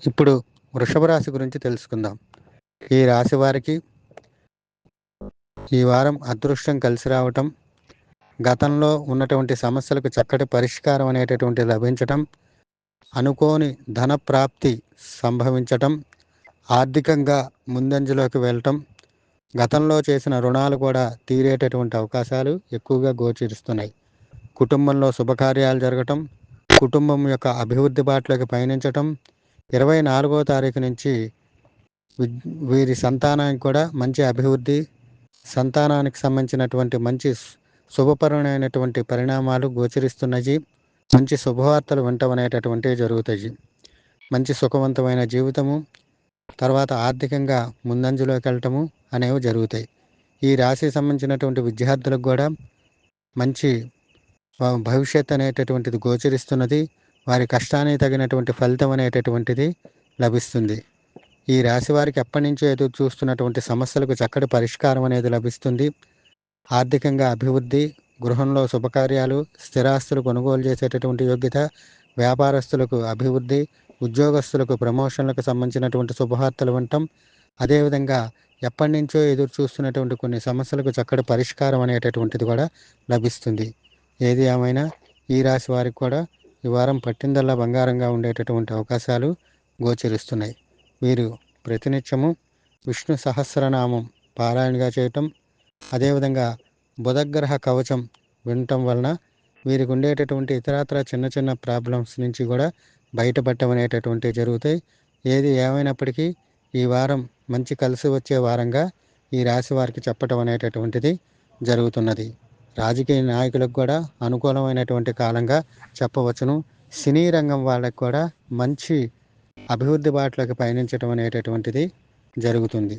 ఇప్పుడు వృషభ రాశి గురించి తెలుసుకుందాం. ఈ రాశి వారికి ఈ వారం అదృష్టం కలిసి రావటం, గతంలో ఉన్నటువంటి సమస్యలకు చక్కటి పరిష్కారం అనేటటువంటి లభించటం, అనుకోని ధన ప్రాప్తి సంభవించటం, ఆర్థికంగా ముందంజలోకి వెళ్ళటం, గతంలో చేసిన రుణాలు కూడా తీరేటటువంటి అవకాశాలు ఎక్కువగా గోచరిస్తున్నాయి. కుటుంబంలో శుభకార్యాలు జరగటం, కుటుంబం యొక్క అభివృద్ధి బాటలోకి పయనించటం, 24వ తారీఖు నుంచి వీరి సంతానానికి కూడా మంచి అభివృద్ధి, సంతానానికి సంబంధించినటువంటి మంచి శుభపరమైనటువంటి పరిణామాలు గోచరిస్తున్నాయి. మంచి శుభవార్తలు వినటం అనేటటువంటివి జరుగుతాయి. మంచి సుఖవంతమైన జీవితము, తర్వాత ఆర్థికంగా ముందంజలోకి వెళ్ళటము అనేవి జరుగుతాయి. ఈ రాశికి సంబంధించినటువంటి విద్యార్థులకు కూడా మంచి భవిష్యత్ అనేటటువంటిది గోచరిస్తున్నది. వారి కష్టానికి తగినటువంటి ఫలితం అనేటటువంటిది లభిస్తుంది. ఈ రాశి వారికి ఎప్పటి నుంచో ఎదురు చూస్తున్నటువంటి సమస్యలకు చక్కటి పరిష్కారం అనేది లభిస్తుంది. ఆర్థికంగా అభివృద్ధి, గృహంలో శుభకార్యాలు, స్థిరాస్తులు కొనుగోలు చేసేటటువంటి యోగ్యత, వ్యాపారస్తులకు అభివృద్ధి, ఉద్యోగస్తులకు ప్రమోషన్లకు సంబంధించినటువంటి శుభవార్తలు వినటం, అదేవిధంగా ఎప్పటి నుంచో ఎదురు చూస్తున్నటువంటి కొన్ని సమస్యలకు చక్కటి పరిష్కారం అనేటటువంటిది కూడా లభిస్తుంది. ఏది ఏమైనా ఈ రాశి వారికి కూడా ఈ వారం పట్టిందల్లా బంగారంగా ఉండేటటువంటి అవకాశాలు గోచరిస్తున్నాయి. వీరు ప్రతినిత్యము విష్ణు సహస్రనామం పారాయణగా చేయటం, అదేవిధంగా బుధగ్రహ కవచం వినటం వలన వీరికి ఉండేటటువంటి ఇతరత్ర చిన్న చిన్న ప్రాబ్లమ్స్ నుంచి కూడా బయటపడటం అనేటటువంటివి జరుగుతాయి. ఏది ఏమైనప్పటికీ ఈ వారం మంచి కలిసి వచ్చే వారంగా ఈ రాశి వారికి చెప్పటం అనేటటువంటిది జరుగుతున్నది. రాజకీయ నాయకులకు కూడా అనుకూలమైనటువంటి కాలంగా చెప్పవచ్చును. సినీ రంగం వాళ్ళకు కూడా మంచి అభివృద్ధి బాటలోకి పయనించడం అనేటటువంటిది జరుగుతుంది.